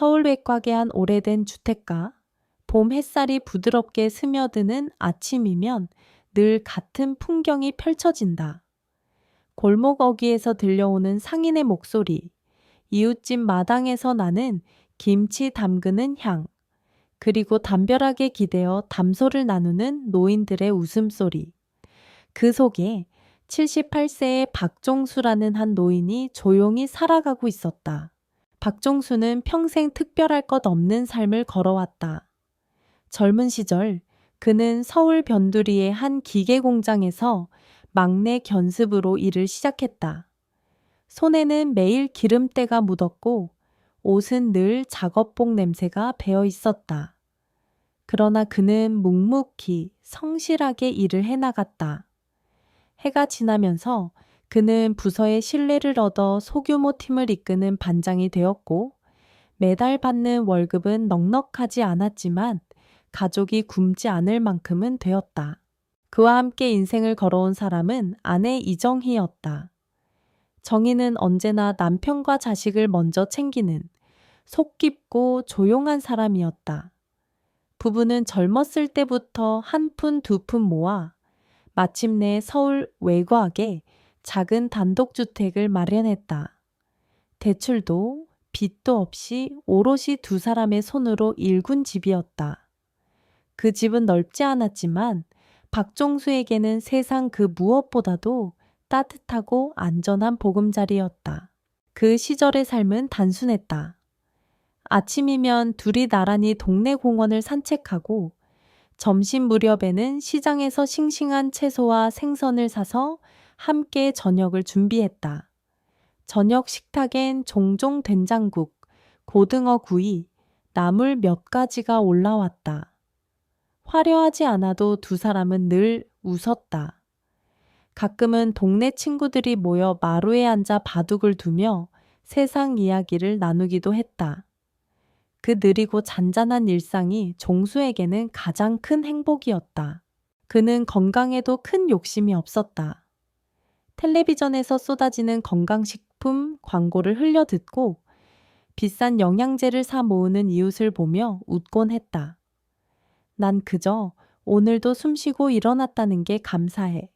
서울 외곽의 한 오래된 주택가. 봄 햇살이 부드럽게 스며드는 아침이면 늘 같은 풍경이 펼쳐진다. 골목 어귀에서 들려오는 상인의 목소리, 이웃집 마당에서 나는 김치 담그는 향, 그리고 담벼락에 기대어 담소를 나누는 노인들의 웃음소리. 그 속에 78세의 박종수라는 한 노인이 조용히 살아가고 있었다. 박종수는 평생 특별할 것 없는 삶을 걸어왔다. 젊은 시절 그는 서울 변두리의 한 기계 공장에서 막내 견습으로 일을 시작했다. 손에는 매일 기름때가 묻었고 옷은 늘 작업복 냄새가 배어 있었다. 그러나 그는 묵묵히 성실하게 일을 해나갔다. 해가 지나면서 그는 부서의 신뢰를 얻어 소규모 팀을 이끄는 반장이 되었고 매달 받는 월급은 넉넉하지 않았지만 가족이 굶지 않을 만큼은 되었다. 그와 함께 인생을 걸어온 사람은 아내 이정희였다. 정희는 언제나 남편과 자식을 먼저 챙기는 속 깊고 조용한 사람이었다. 부부는 젊었을 때부터 한 푼 두 푼 모아 마침내 서울 외곽에 작은 단독주택을 마련했다. 대출도 빚도 없이 오롯이 두 사람의 손으로 일군 집이었다. 그 집은 넓지 않았지만 박종수에게는 세상 그 무엇보다도 따뜻하고 안전한 보금자리였다. 그 시절의 삶은 단순했다. 아침이면 둘이 나란히 동네 공원을 산책하고 점심 무렵에는 시장에서 싱싱한 채소와 생선을 사서 함께 저녁을 준비했다. 저녁 식탁엔 종종 된장국, 고등어 구이, 나물 몇 가지가 올라왔다. 화려하지 않아도 두 사람은 늘 웃었다. 가끔은 동네 친구들이 모여 마루에 앉아 바둑을 두며 세상 이야기를 나누기도 했다. 그 느리고 잔잔한 일상이 종수에게는 가장 큰 행복이었다. 그는 건강에도 큰 욕심이 없었다. 텔레비전에서 쏟아지는 건강식품 광고를 흘려듣고 비싼 영양제를 사 모으는 이웃을 보며 웃곤 했다. 난 그저 오늘도 숨쉬고 일어났다는 게 감사해.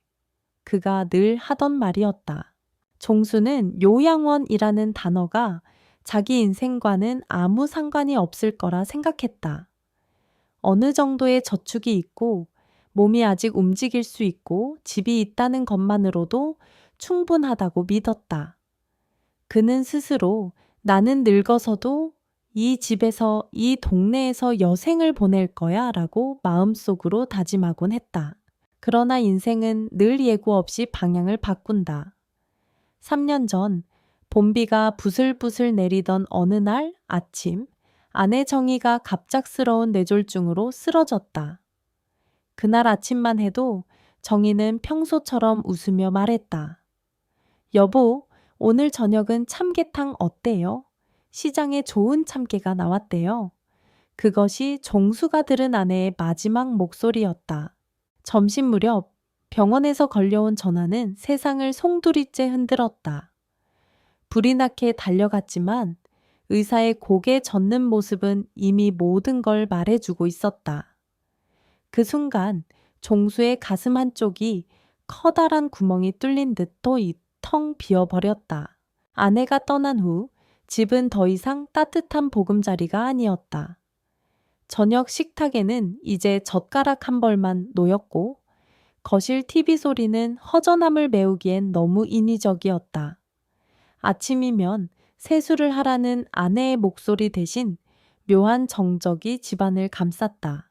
그가 늘 하던 말이었다. 종수는 요양원이라는 단어가 자기 인생과는 아무 상관이 없을 거라 생각했다. 어느 정도의 저축이 있고 몸이 아직 움직일 수 있고 집이 있다는 것만으로도 충분하다고 믿었다. 그는 스스로 나는 늙어서도 이 집에서 이 동네에서 여생을 보낼 거야 라고 마음속으로 다짐하곤 했다. 그러나 인생은 늘 예고 없이 방향을 바꾼다. 3년 전 봄비가 부슬부슬 내리던 어느 날 아침, 아내 정희가 갑작스러운 뇌졸중으로 쓰러졌다. 그날 아침만 해도 정희는 평소처럼 웃으며 말했다. 여보, 오늘 저녁은 참깨탕 어때요? 시장에 좋은 참깨가 나왔대요. 그것이 종수가 들은 아내의 마지막 목소리였다. 점심 무렵 병원에서 걸려온 전화는 세상을 송두리째 흔들었다. 불이 나게 달려갔지만 의사의 고개 젓는 모습은 이미 모든 걸 말해주고 있었다. 그 순간 종수의 가슴 한쪽이 커다란 구멍이 뚫린 듯 또 텅 비어버렸다. 아내가 떠난 후 집은 더 이상 따뜻한 보금자리가 아니었다. 저녁 식탁에는 이제 젓가락 한 벌만 놓였고 거실 TV 소리는 허전함을 메우기엔 너무 인위적이었다. 아침이면 세수를 하라는 아내의 목소리 대신 묘한 정적이 집안을 감쌌다.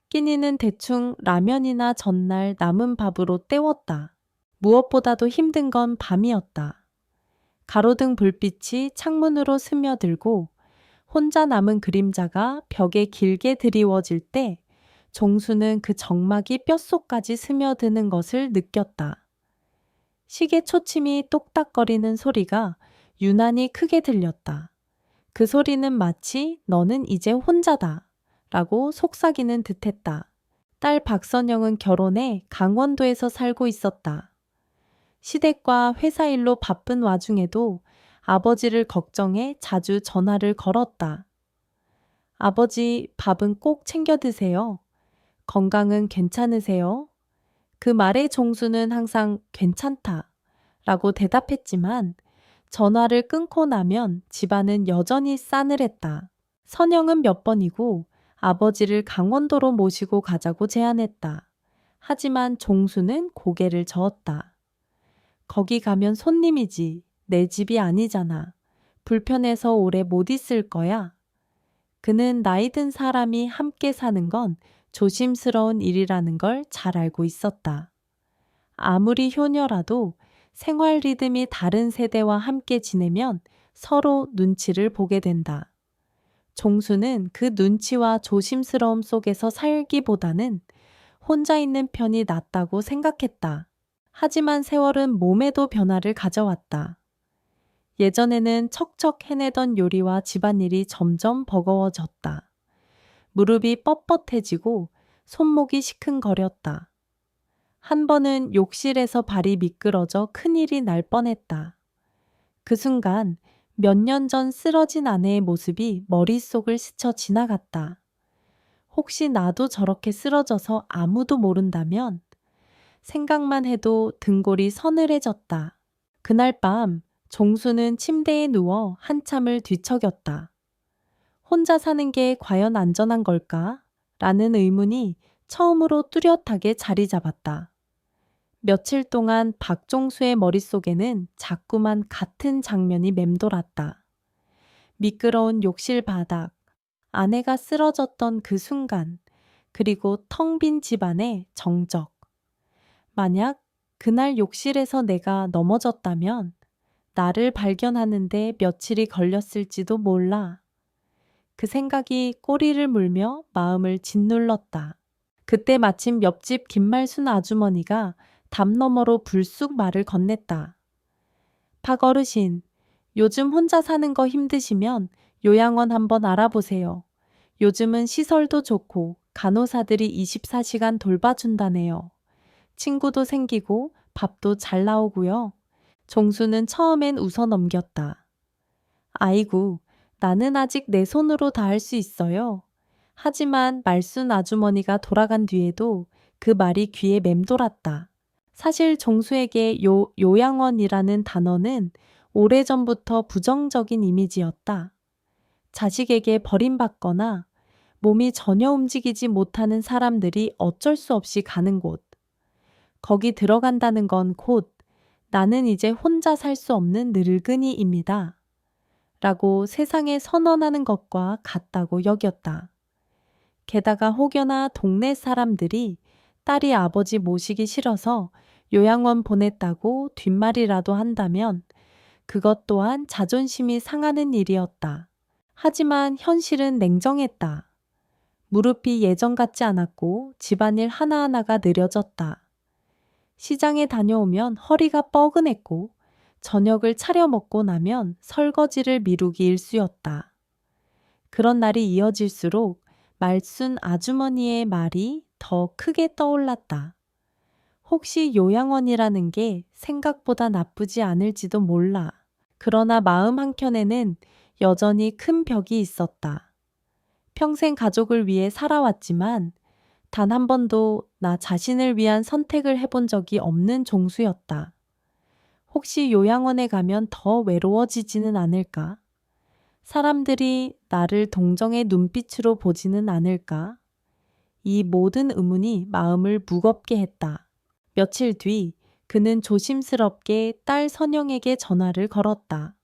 끼니는 대충 라면이나 전날 남은 밥으로 때웠다. 무엇보다도 힘든 건 밤이었다. 가로등 불빛이 창문으로 스며들고 혼자 남은 그림자가 벽에 길게 드리워질 때 종수는 그 정막이 뼛속까지 스며드는 것을 느꼈다. 시계 초침이 똑딱거리는 소리가 유난히 크게 들렸다. 그 소리는 마치 너는 이제 혼자다 라고 속삭이는 듯했다. 딸 박선영은 결혼해 강원도에서 살고 있었다. 시댁과 회사 일로 바쁜 와중에도 아버지를 걱정해 자주 전화를 걸었다. 아버지, 밥은 꼭 챙겨 드세요. 건강은 괜찮으세요? 그 말에 종수는 항상 괜찮다 라고 대답했지만 전화를 끊고 나면 집안은 여전히 싸늘했다. 선영은 몇 번이고 아버지를 강원도로 모시고 가자고 제안했다. 하지만 종수는 고개를 저었다. 거기 가면 손님이지. 내 집이 아니잖아. 불편해서 오래 못 있을 거야. 그는 나이 든 사람이 함께 사는 건 조심스러운 일이라는 걸 잘 알고 있었다. 아무리 효녀라도 생활 리듬이 다른 세대와 함께 지내면 서로 눈치를 보게 된다. 종수는 그 눈치와 조심스러움 속에서 살기보다는 혼자 있는 편이 낫다고 생각했다. 하지만 세월은 몸에도 변화를 가져왔다. 예전에는 척척 해내던 요리와 집안일이 점점 버거워졌다. 무릎이 뻣뻣해지고 손목이 시큰거렸다. 한 번은 욕실에서 발이 미끄러져 큰일이 날 뻔했다. 그 순간 몇 년 전 쓰러진 아내의 모습이 머릿속을 스쳐 지나갔다. 혹시 나도 저렇게 쓰러져서 아무도 모른다면? 생각만 해도 등골이 서늘해졌다. 그날 밤 종수는 침대에 누워 한참을 뒤척였다. 혼자 사는 게 과연 안전한 걸까? 라는 의문이 처음으로 뚜렷하게 자리 잡았다. 며칠 동안 박종수의 머릿속에는 자꾸만 같은 장면이 맴돌았다. 미끄러운 욕실 바닥, 아내가 쓰러졌던 그 순간, 그리고 텅 빈 집안의 정적. 만약 그날 욕실에서 내가 넘어졌다면 나를 발견하는데 며칠이 걸렸을지도 몰라. 그 생각이 꼬리를 물며 마음을 짓눌렀다. 그때 마침 옆집 김말순 아주머니가 담 너머로 불쑥 말을 건넸다. 박 어르신, 요즘 혼자 사는 거 힘드시면 요양원 한번 알아보세요. 요즘은 시설도 좋고 간호사들이 24시간 돌봐준다네요. 친구도 생기고 밥도 잘 나오고요. 종수는 처음엔 웃어 넘겼다. 아이고, 나는 아직 내 손으로 다 할 수 있어요. 하지만 말순 아주머니가 돌아간 뒤에도 그 말이 귀에 맴돌았다. 사실 종수에게 요양원이라는 단어는 오래전부터 부정적인 이미지였다. 자식에게 버림받거나 몸이 전혀 움직이지 못하는 사람들이 어쩔 수 없이 가는 곳. 거기 들어간다는 건 곧 나는 이제 혼자 살 수 없는 늙은이입니다. 라고 세상에 선언하는 것과 같다고 여겼다. 게다가 혹여나 동네 사람들이 딸이 아버지 모시기 싫어서 요양원 보냈다고 뒷말이라도 한다면 그것 또한 자존심이 상하는 일이었다. 하지만 현실은 냉정했다. 무릎이 예전 같지 않았고 집안일 하나하나가 느려졌다. 시장에 다녀오면 허리가 뻐근했고 저녁을 차려 먹고 나면 설거지를 미루기 일쑤였다. 그런 날이 이어질수록 말순 아주머니의 말이 더 크게 떠올랐다. 혹시 요양원이라는 게 생각보다 나쁘지 않을지도 몰라. 그러나 마음 한켠에는 여전히 큰 벽이 있었다. 평생 가족을 위해 살아왔지만 단 한 번도 나 자신을 위한 선택을 해본 적이 없는 종수였다. 혹시 요양원에 가면 더 외로워지지는 않을까? 사람들이 나를 동정의 눈빛으로 보지는 않을까? 이 모든 의문이 마음을 무겁게 했다. 며칠 뒤 그는 조심스럽게 딸 선영에게 전화를 걸었다.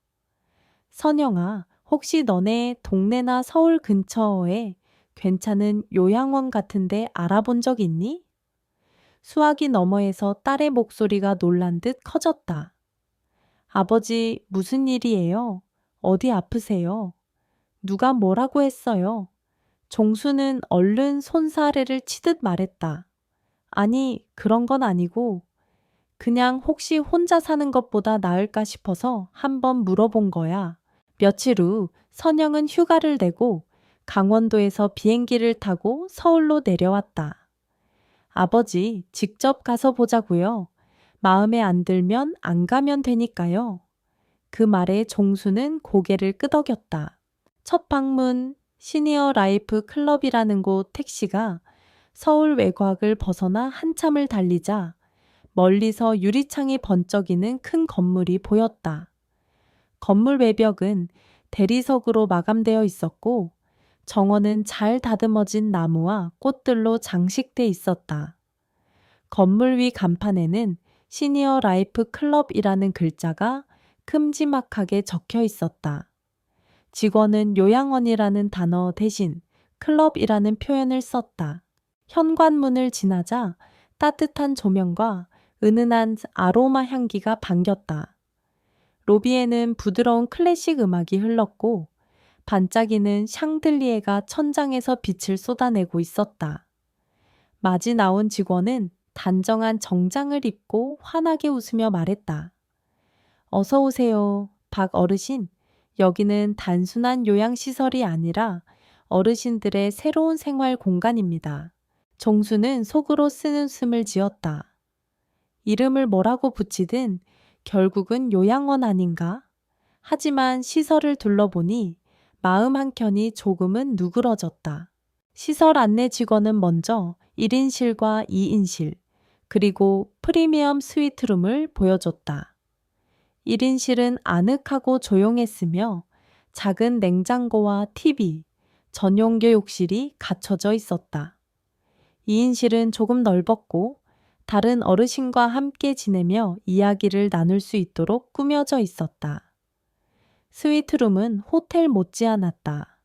선영아, 혹시 너네 동네나 서울 근처에 괜찮은 요양원 같은데 알아본 적 있니? 수화기 너머에서 딸의 목소리가 놀란 듯 커졌다. 아버지, 무슨 일이에요? 어디 아프세요? 누가 뭐라고 했어요? 종수는 얼른 손사래를 치듯 말했다. 아니, 그런 건 아니고 그냥 혹시 혼자 사는 것보다 나을까 싶어서 한번 물어본 거야. 며칠 후 선영은 휴가를 내고 강원도에서 비행기를 타고 서울로 내려왔다. 아버지, 직접 가서 보자고요. 마음에 안 들면 안 가면 되니까요. 그 말에 종수는 고개를 끄덕였다. 첫 방문 시니어 라이프 클럽이라는 곳 택시가 서울 외곽을 벗어나 한참을 달리자 멀리서 유리창이 번쩍이는 큰 건물이 보였다. 건물 외벽은 대리석으로 마감되어 있었고 정원은 잘 다듬어진 나무와 꽃들로 장식돼 있었다. 건물 위 간판에는 시니어 라이프 클럽이라는 글자가 큼지막하게 적혀 있었다. 직원은 요양원이라는 단어 대신 클럽이라는 표현을 썼다. 현관문을 지나자 따뜻한 조명과 은은한 아로마 향기가 반겼다. 로비에는 부드러운 클래식 음악이 흘렀고 반짝이는 샹들리에가 천장에서 빛을 쏟아내고 있었다. 맞이 나온 직원은 단정한 정장을 입고 환하게 웃으며 말했다. 어서 오세요, 박 어르신. 여기는 단순한 요양시설이 아니라 어르신들의 새로운 생활 공간입니다. 종수는 속으로 쓴웃음을 지었다. 이름을 뭐라고 붙이든 결국은 요양원 아닌가? 하지만 시설을 둘러보니 마음 한켠이 조금은 누그러졌다. 시설 안내 직원은 먼저 1인실과 2인실, 그리고 프리미엄 스위트룸을 보여줬다. 1인실은 아늑하고 조용했으며 작은 냉장고와 TV, 전용 교육실이 갖춰져 있었다. 2인실은 조금 넓었고 다른 어르신과 함께 지내며 이야기를 나눌 수 있도록 꾸며져 있었다. 스위트룸은 호텔 못지않았다.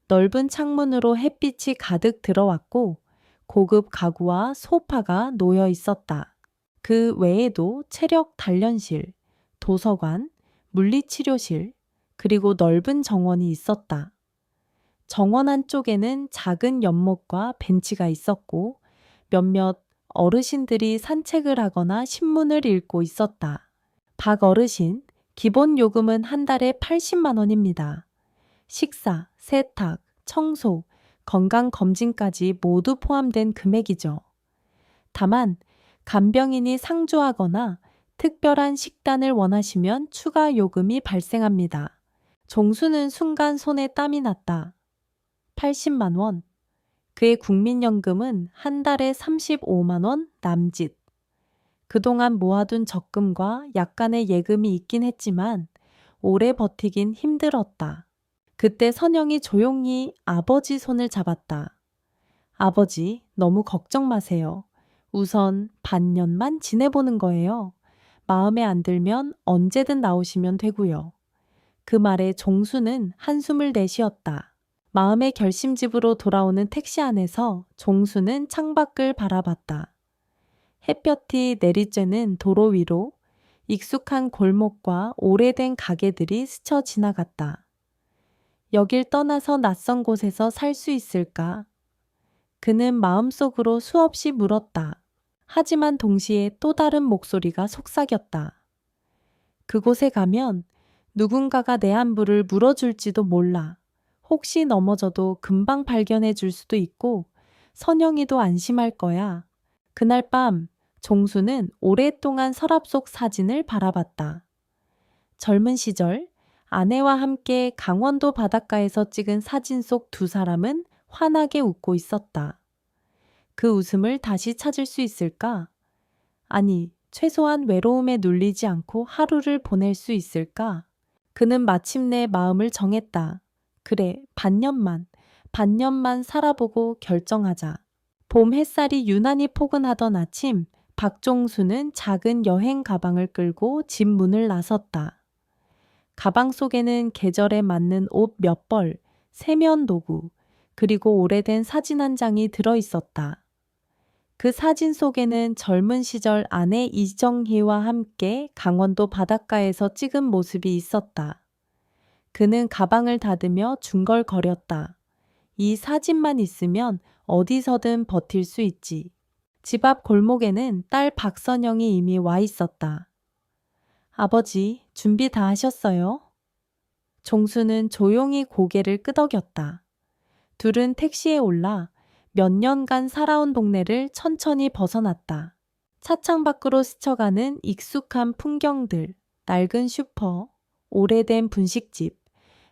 넓은 창문으로 햇빛이 가득 들어왔고 고급 가구와 소파가 놓여 있었다. 그 외에도 체력 단련실, 도서관, 물리치료실, 그리고 넓은 정원이 있었다. 정원 한쪽에는 작은 연못과 벤치가 있었고 몇몇 어르신들이 산책을 하거나 신문을 읽고 있었다. 박 어르신, 기본 요금은 한 달에 80만 원입니다. 식사, 세탁, 청소, 건강검진까지 모두 포함된 금액이죠. 다만 간병인이 상주하거나 특별한 식단을 원하시면 추가 요금이 발생합니다. 종수는 순간 손에 땀이 났다. 80만 원. 그의 국민연금은 한 달에 35만 원 남짓. 그동안 모아둔 적금과 약간의 예금이 있긴 했지만 오래 버티긴 힘들었다. 그때 선영이 조용히 아버지 손을 잡았다. 아버지, 너무 걱정 마세요. 우선 반년만 지내보는 거예요. 마음에 안 들면 언제든 나오시면 되고요. 그 말에 종수는 한숨을 내쉬었다. 마음의 결심집으로 돌아오는 택시 안에서 종수는 창밖을 바라봤다. 햇볕이 내리쬐는 도로 위로 익숙한 골목과 오래된 가게들이 스쳐 지나갔다. 여길 떠나서 낯선 곳에서 살 수 있을까? 그는 마음속으로 수없이 물었다. 하지만 동시에 또 다른 목소리가 속삭였다. 그곳에 가면 누군가가 내 안부를 물어줄지도 몰라. 혹시 넘어져도 금방 발견해 줄 수도 있고 선영이도 안심할 거야. 그날 밤 종수는 오랫동안 서랍 속 사진을 바라봤다. 젊은 시절 아내와 함께 강원도 바닷가에서 찍은 사진 속 두 사람은 환하게 웃고 있었다. 그 웃음을 다시 찾을 수 있을까? 아니, 최소한 외로움에 눌리지 않고 하루를 보낼 수 있을까? 그는 마침내 마음을 정했다. 그래, 반년만 살아보고 결정하자. 봄 햇살이 유난히 포근하던 아침, 박종수는 작은 여행 가방을 끌고 집 문을 나섰다. 가방 속에는 계절에 맞는 옷 몇 벌, 세면 도구, 그리고 오래된 사진 한 장이 들어 있었다. 그 사진 속에는 젊은 시절 아내 이정희와 함께 강원도 바닷가에서 찍은 모습이 있었다. 그는 가방을 닫으며 중걸거렸다. 이 사진만 있으면 어디서든 버틸 수 있지. 집 앞 골목에는 딸 박선영이 이미 와 있었다. 아버지, 준비 다 하셨어요? 종수는 조용히 고개를 끄덕였다. 둘은 택시에 올라 몇 년간 살아온 동네를 천천히 벗어났다. 차창 밖으로 스쳐가는 익숙한 풍경들, 낡은 슈퍼, 오래된 분식집,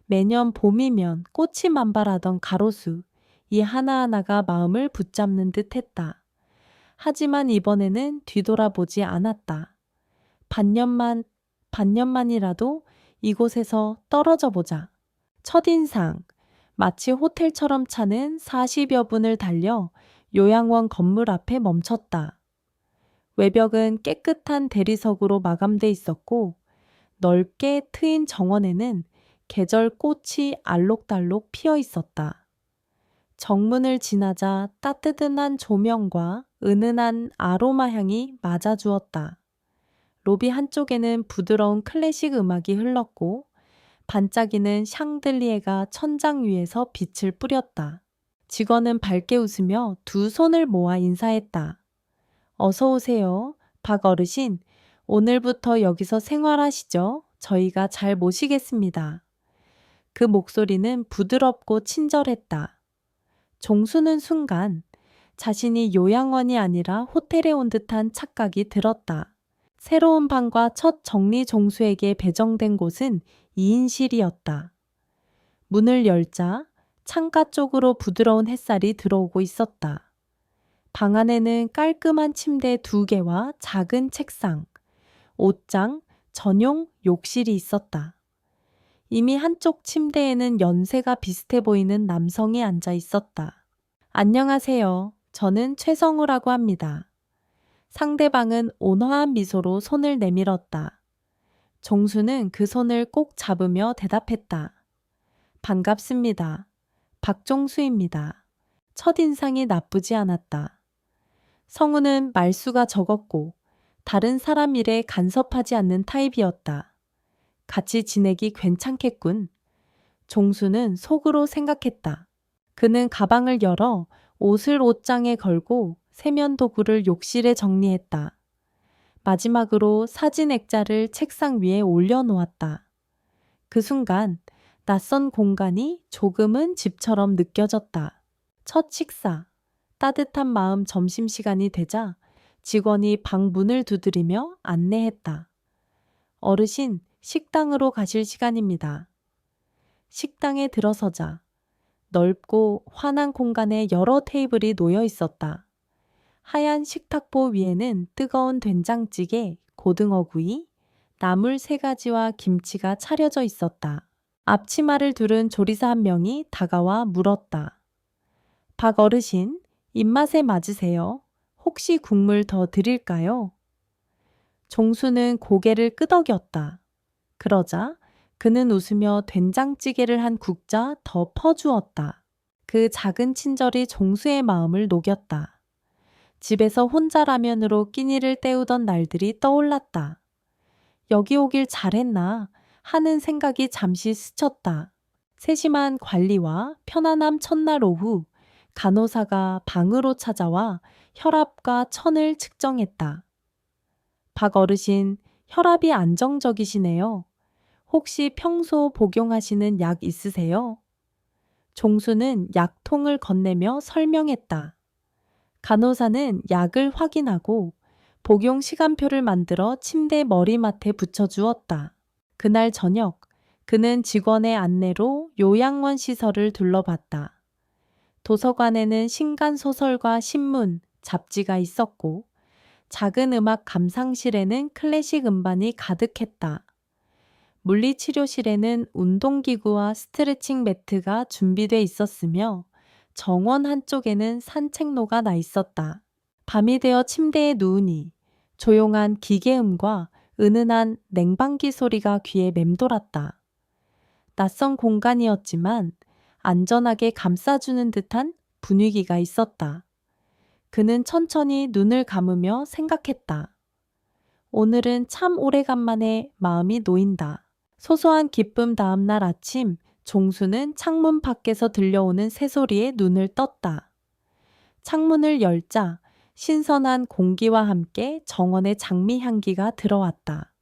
매년 봄이면 꽃이 만발하던 가로수, 이 하나하나가 마음을 붙잡는 듯 했다. 하지만 이번에는 뒤돌아보지 않았다. 반년만이라도 이곳에서 떨어져 보자. 첫인상, 마치 호텔처럼 차는 40여 분을 달려 요양원 건물 앞에 멈췄다. 외벽은 깨끗한 대리석으로 마감돼 있었고 넓게 트인 정원에는 계절 꽃이 알록달록 피어 있었다. 정문을 지나자 따뜻한 조명과 은은한 아로마 향이 맞아주었다. 로비 한쪽에는 부드러운 클래식 음악이 흘렀고 반짝이는 샹들리에가 천장 위에서 빛을 뿌렸다. 직원은 밝게 웃으며 두 손을 모아 인사했다. 어서 오세요. 박 어르신, 오늘부터 여기서 생활하시죠? 저희가 잘 모시겠습니다. 그 목소리는 부드럽고 친절했다. 종수는 순간 자신이 요양원이 아니라 호텔에 온 듯한 착각이 들었다. 새로운 방과 첫 정리 종수에게 배정된 곳은 2인실이었다. 문을 열자 창가 쪽으로 부드러운 햇살이 들어오고 있었다. 방 안에는 깔끔한 침대 2개와 작은 책상, 옷장, 전용 욕실이 있었다. 이미 한쪽 침대에는 연세가 비슷해 보이는 남성이 앉아 있었다. 안녕하세요. 저는 최성우라고 합니다. 상대방은 온화한 미소로 손을 내밀었다. 종수는 그 손을 꼭 잡으며 대답했다. 반갑습니다. 박종수입니다. 첫인상이 나쁘지 않았다. 성우는 말수가 적었고 다른 사람 일에 간섭하지 않는 타입이었다. 같이 지내기 괜찮겠군. 종수는 속으로 생각했다. 그는 가방을 열어 옷을 옷장에 걸고 세면 도구를 욕실에 정리했다. 마지막으로 사진 액자를 책상 위에 올려놓았다. 그 순간 낯선 공간이 조금은 집처럼 느껴졌다. 첫 식사, 따뜻한 마음 점심시간이 되자 직원이 방 문을 두드리며 안내했다. 어르신, 식당으로 가실 시간입니다. 식당에 들어서자 넓고 환한 공간에 여러 테이블이 놓여 있었다. 하얀 식탁보 위에는 뜨거운 된장찌개, 고등어구이, 나물 3가지와 김치가 차려져 있었다. 앞치마를 두른 조리사 한 명이 다가와 물었다. 박 어르신, 입맛에 맞으세요? 혹시 국물 더 드릴까요? 종수는 고개를 끄덕였다. 그러자 그는 웃으며 된장찌개를 한 국자 더 퍼주었다. 그 작은 친절이 종수의 마음을 녹였다. 집에서 혼자 라면으로 끼니를 때우던 날들이 떠올랐다. 여기 오길 잘했나 하는 생각이 잠시 스쳤다. 세심한 관리와 편안함 첫날 오후 간호사가 방으로 찾아와 혈압과 천을 측정했다. 박 어르신, 혈압이 안정적이시네요. 혹시 평소 복용하시는 약 있으세요? 종수는 약통을 건네며 설명했다. 간호사는 약을 확인하고 복용 시간표를 만들어 침대 머리맡에 붙여주었다. 그날 저녁, 그는 직원의 안내로 요양원 시설을 둘러봤다. 도서관에는 신간소설과 신문, 잡지가 있었고 작은 음악 감상실에는 클래식 음반이 가득했다. 물리치료실에는 운동기구와 스트레칭 매트가 준비돼 있었으며 정원 한쪽에는 산책로가 나 있었다. 밤이 되어 침대에 누우니 조용한 기계음과 은은한 냉방기 소리가 귀에 맴돌았다. 낯선 공간이었지만 안전하게 감싸주는 듯한 분위기가 있었다. 그는 천천히 눈을 감으며 생각했다. 오늘은 참 오래간만에 마음이 놓인다. 소소한 기쁨 다음 날 아침 종수는 창문 밖에서 들려오는 새소리에 눈을 떴다. 창문을 열자 신선한 공기와 함께 정원의 장미 향기가 들어왔다.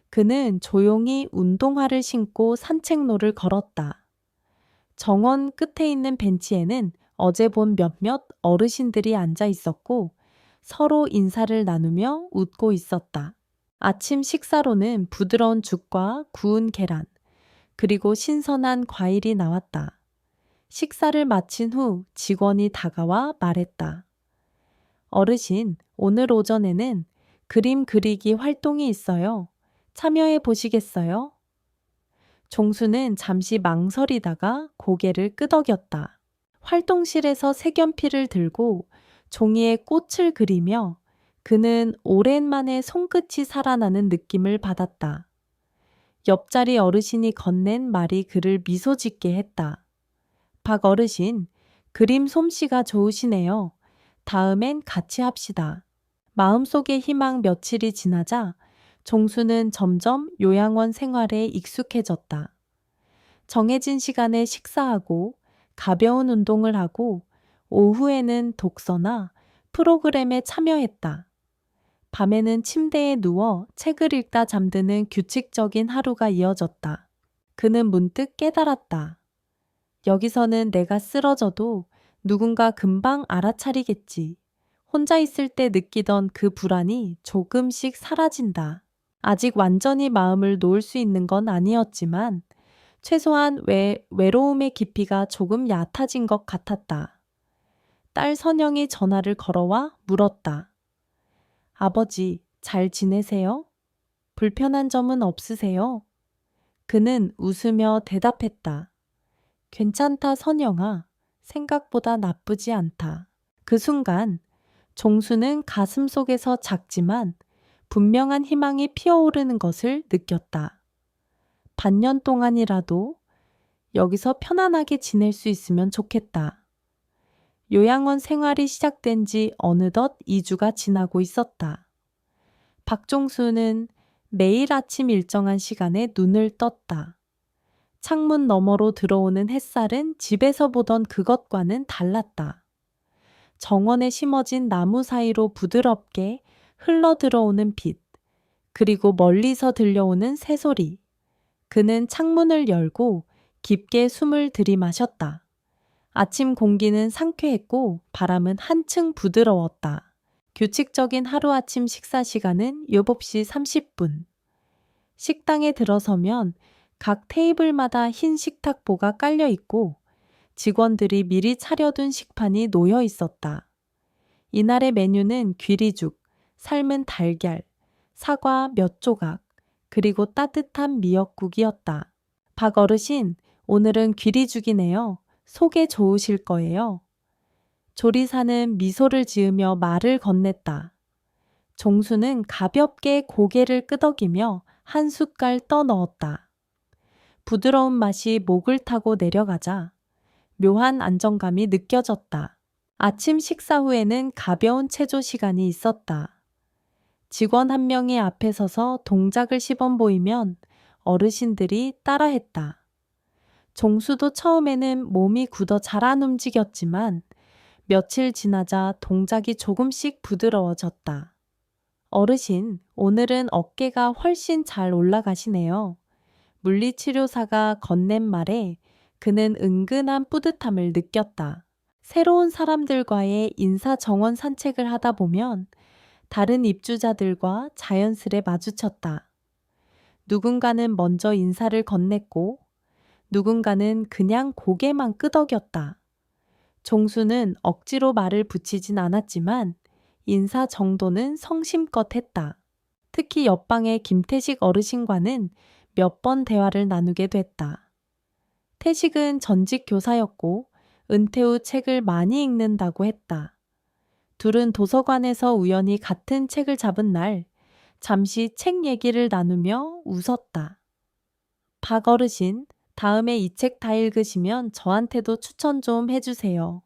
그는 조용히 운동화를 신고 산책로를 걸었다. 정원 끝에 있는 벤치에는 어제 본 몇몇 어르신들이 앉아 있었고 서로 인사를 나누며 웃고 있었다. 아침 식사로는 부드러운 죽과 구운 계란, 그리고 신선한 과일이 나왔다. 식사를 마친 후 직원이 다가와 말했다. 어르신, 오늘 오전에는 그림 그리기 활동이 있어요. 참여해 보시겠어요? 종수는 잠시 망설이다가 고개를 끄덕였다. 활동실에서 색연필을 들고 종이에 꽃을 그리며 그는 오랜만에 손끝이 살아나는 느낌을 받았다. 옆자리 어르신이 건넨 말이 그를 미소 짓게 했다. 박 어르신, 그림 솜씨가 좋으시네요. 다음엔 같이 합시다. 마음속의 희망 며칠이 지나자 종수는 점점 요양원 생활에 익숙해졌다. 정해진 시간에 식사하고 가벼운 운동을 하고 오후에는 독서나 프로그램에 참여했다. 밤에는 침대에 누워 책을 읽다 잠드는 규칙적인 하루가 이어졌다. 그는 문득 깨달았다. 여기서는 내가 쓰러져도 누군가 금방 알아차리겠지. 혼자 있을 때 느끼던 그 불안이 조금씩 사라진다. 아직 완전히 마음을 놓을 수 있는 건 아니었지만 최소한 외로움의 깊이가 조금 얕아진 것 같았다. 딸 선영이 전화를 걸어와 물었다. 아버지, 잘 지내세요? 불편한 점은 없으세요? 그는 웃으며 대답했다. 괜찮다, 선영아. 생각보다 나쁘지 않다. 그 순간 종수는 가슴 속에서 작지만 분명한 희망이 피어오르는 것을 느꼈다. 반년 동안이라도 여기서 편안하게 지낼 수 있으면 좋겠다. 요양원 생활이 시작된 지 어느덧 2주가 지나고 있었다. 박종수는 매일 아침 일정한 시간에 눈을 떴다. 창문 너머로 들어오는 햇살은 집에서 보던 그것과는 달랐다. 정원에 심어진 나무 사이로 부드럽게 흘러 들어오는 빛, 그리고 멀리서 들려오는 새소리. 그는 창문을 열고 깊게 숨을 들이마셨다. 아침 공기는 상쾌했고 바람은 한층 부드러웠다. 규칙적인 하루아침 식사 시간은 7시 30분. 식당에 들어서면 각 테이블마다 흰 식탁보가 깔려 있고 직원들이 미리 차려둔 식판이 놓여 있었다. 이날의 메뉴는 귀리죽, 삶은 달걀, 사과 몇 조각, 그리고 따뜻한 미역국이었다. 박 어르신, 오늘은 귀리죽이네요. 속이 좋으실 거예요. 조리사는 미소를 지으며 말을 건넸다. 종수는 가볍게 고개를 끄덕이며 한 숟갈 떠넣었다. 부드러운 맛이 목을 타고 내려가자 묘한 안정감이 느껴졌다. 아침 식사 후에는 가벼운 체조 시간이 있었다. 직원 한 명이 앞에 서서 동작을 시범 보이면 어르신들이 따라했다. 종수도 처음에는 몸이 굳어 잘 안 움직였지만 며칠 지나자 동작이 조금씩 부드러워졌다. 어르신, 오늘은 어깨가 훨씬 잘 올라가시네요. 물리치료사가 건넨 말에 그는 은근한 뿌듯함을 느꼈다. 새로운 사람들과의 인사정원 산책을 하다 보면 다른 입주자들과 자연스레 마주쳤다. 누군가는 먼저 인사를 건넸고 누군가는 그냥 고개만 끄덕였다. 종수는 억지로 말을 붙이진 않았지만 인사 정도는 성심껏 했다. 특히 옆방의 김태식 어르신과는 몇 번 대화를 나누게 됐다. 태식은 전직 교사였고 은퇴 후 책을 많이 읽는다고 했다. 둘은 도서관에서 우연히 같은 책을 잡은 날 잠시 책 얘기를 나누며 웃었다. 박 어르신, 다음에 이 책 다 읽으시면 저한테도 추천 좀 해주세요.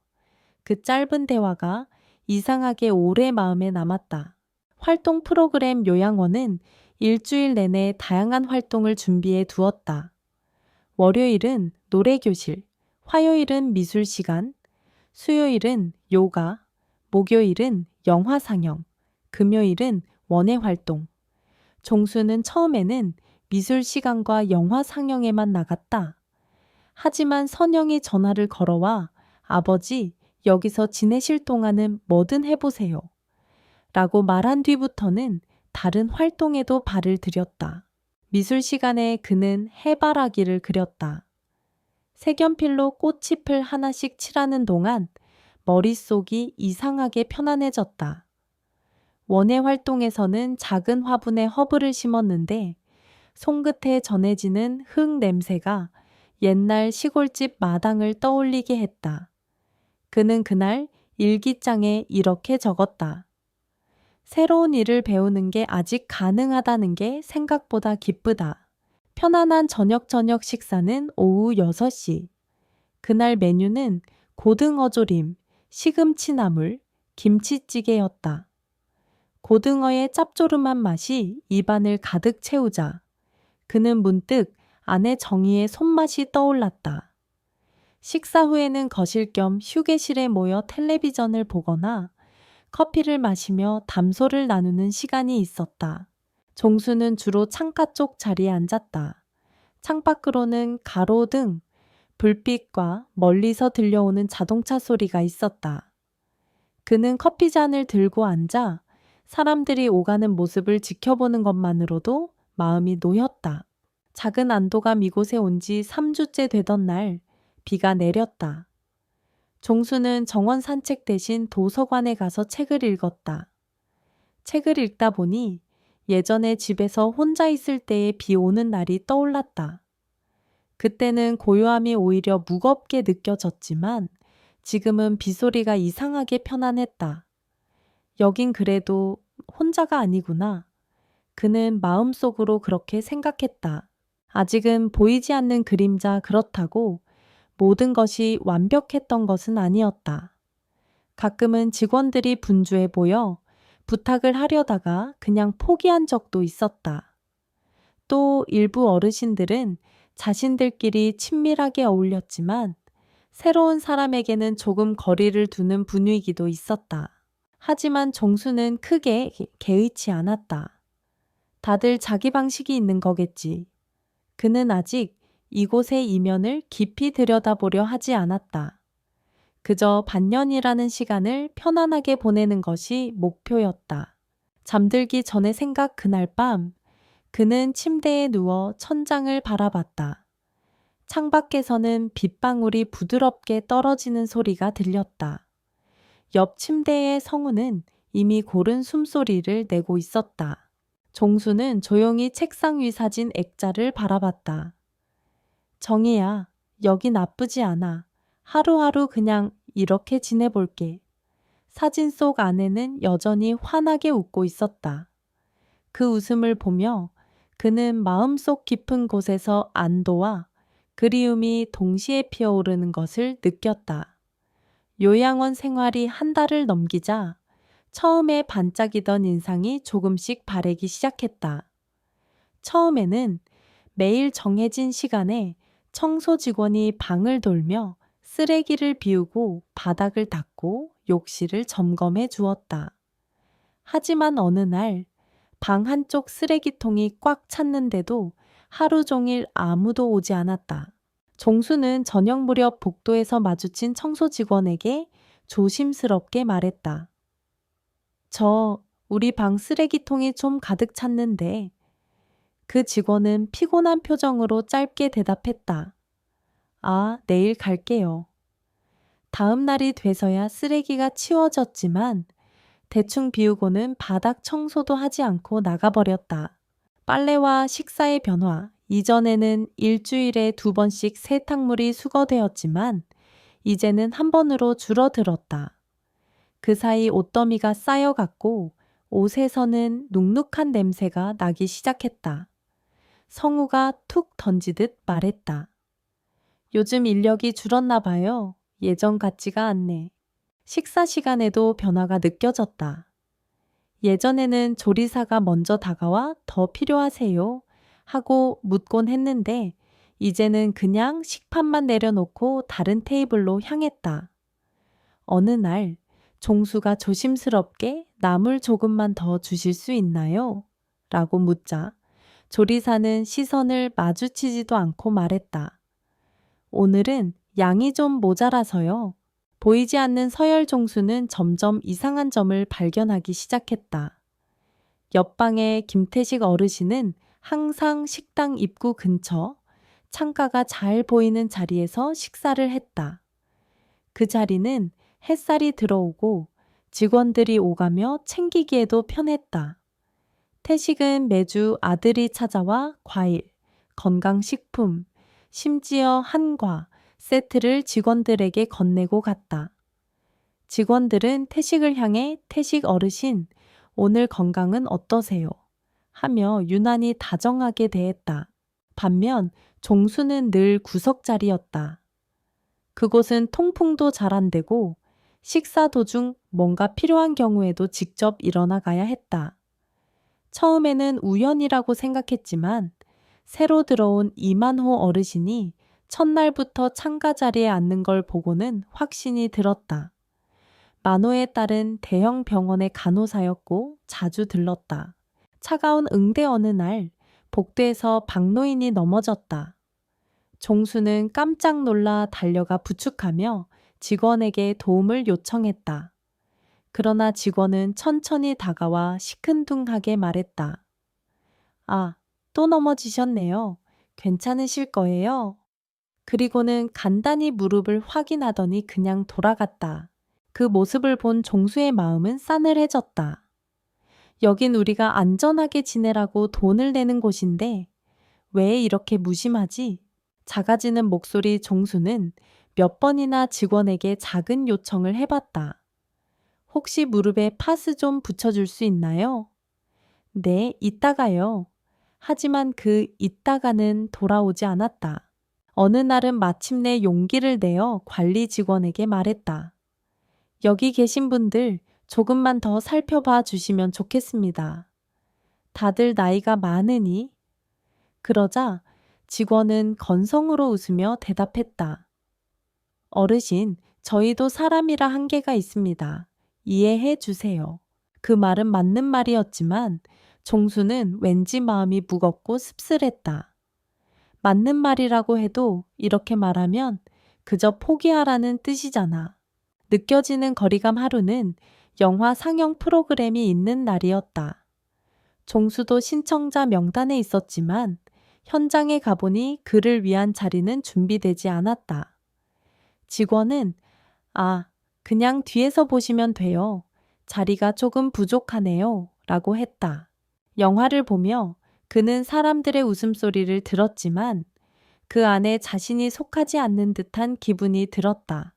그 짧은 대화가 이상하게 오래 마음에 남았다. 활동 프로그램 요양원은 일주일 내내 다양한 활동을 준비해 두었다. 월요일은 노래교실, 화요일은 미술 시간, 수요일은 요가, 목요일은 영화 상영, 금요일은 원예 활동. 종수는 처음에는 미술 시간과 영화 상영에만 나갔다. 하지만 선영이 전화를 걸어와 아버지, 여기서 지내실 동안은 뭐든 해보세요. 라고 말한 뒤부터는 다른 활동에도 발을 들였다. 미술 시간에 그는 해바라기를 그렸다. 색연필로 꽃잎을 하나씩 칠하는 동안 머릿속이 이상하게 편안해졌다. 원예 활동에서는 작은 화분에 허브를 심었는데 손끝에 전해지는 흙 냄새가 옛날 시골집 마당을 떠올리게 했다. 그는 그날 일기장에 이렇게 적었다. 새로운 일을 배우는 게 아직 가능하다는 게 생각보다 기쁘다. 편안한 저녁 식사는 오후 6시. 그날 메뉴는 고등어조림, 시금치나물, 김치찌개였다. 고등어의 짭조름한 맛이 입안을 가득 채우자 그는 문득 아내 정희의 손맛이 떠올랐다. 식사 후에는 거실 겸 휴게실에 모여 텔레비전을 보거나 커피를 마시며 담소를 나누는 시간이 있었다. 종수는 주로 창가 쪽 자리에 앉았다. 창밖으로는 가로등, 불빛과 멀리서 들려오는 자동차 소리가 있었다. 그는 커피잔을 들고 앉아 사람들이 오가는 모습을 지켜보는 것만으로도 마음이 놓였다. 작은 안도감 이곳에 온 지 3주째 되던 날 비가 내렸다. 종수는 정원 산책 대신 도서관에 가서 책을 읽었다. 책을 읽다 보니 예전에 집에서 혼자 있을 때의 비 오는 날이 떠올랐다. 그때는 고요함이 오히려 무겁게 느껴졌지만 지금은 빗소리가 이상하게 편안했다. 여긴 그래도 혼자가 아니구나. 그는 마음속으로 그렇게 생각했다. 아직은 보이지 않는 그림자 그렇다고 모든 것이 완벽했던 것은 아니었다. 가끔은 직원들이 분주해 보여 부탁을 하려다가 그냥 포기한 적도 있었다. 또 일부 어르신들은 자신들끼리 친밀하게 어울렸지만 새로운 사람에게는 조금 거리를 두는 분위기도 있었다. 하지만 종수는 크게 개의치 않았다. 다들 자기 방식이 있는 거겠지. 그는 아직 이곳의 이면을 깊이 들여다보려 하지 않았다. 그저 반년이라는 시간을 편안하게 보내는 것이 목표였다. 잠들기 전에 생각 그날 밤, 그는 침대에 누워 천장을 바라봤다. 창밖에서는 빗방울이 부드럽게 떨어지는 소리가 들렸다. 옆 침대의 성우는 이미 고른 숨소리를 내고 있었다. 종수는 조용히 책상 위 사진 액자를 바라봤다. 정희야, 여기 나쁘지 않아. 하루하루 그냥 이렇게 지내볼게. 사진 속 아내는 여전히 환하게 웃고 있었다. 그 웃음을 보며 그는 마음속 깊은 곳에서 안도와 그리움이 동시에 피어오르는 것을 느꼈다. 요양원 생활이 한 달을 넘기자 처음에 반짝이던 인상이 조금씩 바래기 시작했다. 처음에는 매일 정해진 시간에 청소 직원이 방을 돌며 쓰레기를 비우고 바닥을 닦고 욕실을 점검해 주었다. 하지만 어느 날 방 한쪽 쓰레기통이 꽉 찼는데도 하루 종일 아무도 오지 않았다. 종수는 저녁 무렵 복도에서 마주친 청소 직원에게 조심스럽게 말했다. 우리 방 쓰레기통이 좀 가득 찼는데. 그 직원은 피곤한 표정으로 짧게 대답했다. 아, 내일 갈게요. 다음 날이 돼서야 쓰레기가 치워졌지만 대충 비우고는 바닥 청소도 하지 않고 나가버렸다. 빨래와 식사의 변화, 이전에는 일주일에 2번씩 세탁물이 수거되었지만 이제는 한 번으로 줄어들었다. 그 사이 옷더미가 쌓여갔고 옷에서는 눅눅한 냄새가 나기 시작했다. 성우가 툭 던지듯 말했다. 요즘 인력이 줄었나 봐요. 예전 같지가 않네. 식사 시간에도 변화가 느껴졌다. 예전에는 조리사가 먼저 다가와 더 필요하세요? 하고 묻곤 했는데 이제는 그냥 식판만 내려놓고 다른 테이블로 향했다. 어느 날 종수가 조심스럽게 나물 조금만 더 주실 수 있나요? 라고 묻자 조리사는 시선을 마주치지도 않고 말했다. 오늘은 양이 좀 모자라서요. 보이지 않는 서열 종수는 점점 이상한 점을 발견하기 시작했다. 옆방의 김태식 어르신은 항상 식당 입구 근처 창가가 잘 보이는 자리에서 식사를 했다. 그 자리는 햇살이 들어오고 직원들이 오가며 챙기기에도 편했다. 태식은 매주 아들이 찾아와 과일, 건강식품, 심지어 한과 세트를 직원들에게 건네고 갔다. 직원들은 태식을 향해 태식 어르신, 오늘 건강은 어떠세요? 하며 유난히 다정하게 대했다. 반면 종수는 늘 구석자리였다. 그곳은 통풍도 잘 안 되고 식사 도중 뭔가 필요한 경우에도 직접 일어나 가야 했다. 처음에는 우연이라고 생각했지만 새로 들어온 이만호 어르신이 첫날부터 창가 자리에 앉는 걸 보고는 확신이 들었다. 만호의 딸은 대형 병원의 간호사였고 자주 들렀다. 차가운 응대 어느 날 복도에서 박노인이 넘어졌다. 종수는 깜짝 놀라 달려가 부축하며 직원에게 도움을 요청했다. 그러나 직원은 천천히 다가와 시큰둥하게 말했다. 아, 또 넘어지셨네요. 괜찮으실 거예요? 그리고는 간단히 무릎을 확인하더니 그냥 돌아갔다. 그 모습을 본 종수의 마음은 싸늘해졌다. 여긴 우리가 안전하게 지내라고 돈을 내는 곳인데 왜 이렇게 무심하지? 작아지는 목소리 종수는 몇 번이나 직원에게 작은 요청을 해봤다. 혹시 무릎에 파스 좀 붙여줄 수 있나요? 네, 이따가요. 하지만 그 이따가는 돌아오지 않았다. 어느 날은 마침내 용기를 내어 관리 직원에게 말했다. 여기 계신 분들 조금만 더 살펴봐 주시면 좋겠습니다. 다들 나이가 많으니? 그러자 직원은 건성으로 웃으며 대답했다. 어르신, 저희도 사람이라 한계가 있습니다. 이해해 주세요. 그 말은 맞는 말이었지만 종수는 왠지 마음이 무겁고 씁쓸했다. 맞는 말이라고 해도 이렇게 말하면 그저 포기하라는 뜻이잖아. 느껴지는 거리감 하루는 영화 상영 프로그램이 있는 날이었다. 종수도 신청자 명단에 있었지만 현장에 가보니 그를 위한 자리는 준비되지 않았다. 직원은 그냥 뒤에서 보시면 돼요. 자리가 조금 부족하네요. 라고 했다. 영화를 보며 그는 사람들의 웃음소리를 들었지만 그 안에 자신이 속하지 않는 듯한 기분이 들었다.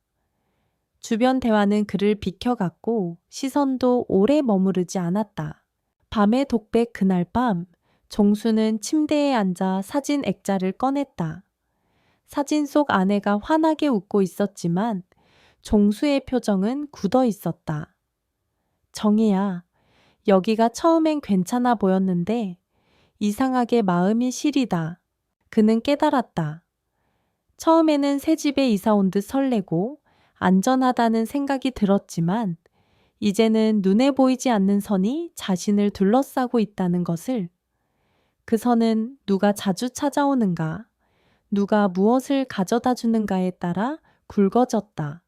주변 대화는 그를 비켜갔고 시선도 오래 머무르지 않았다. 밤의 독백 그날 밤, 종수는 침대에 앉아 사진 액자를 꺼냈다. 사진 속 아내가 환하게 웃고 있었지만 종수의 표정은 굳어 있었다. 정희야, 여기가 처음엔 괜찮아 보였는데 이상하게 마음이 시리다. 그는 깨달았다. 처음에는 새 집에 이사 온 듯 설레고 안전하다는 생각이 들었지만 이제는 눈에 보이지 않는 선이 자신을 둘러싸고 있다는 것을. 그 선은 누가 자주 찾아오는가, 누가 무엇을 가져다 주는가에 따라 굵어졌다.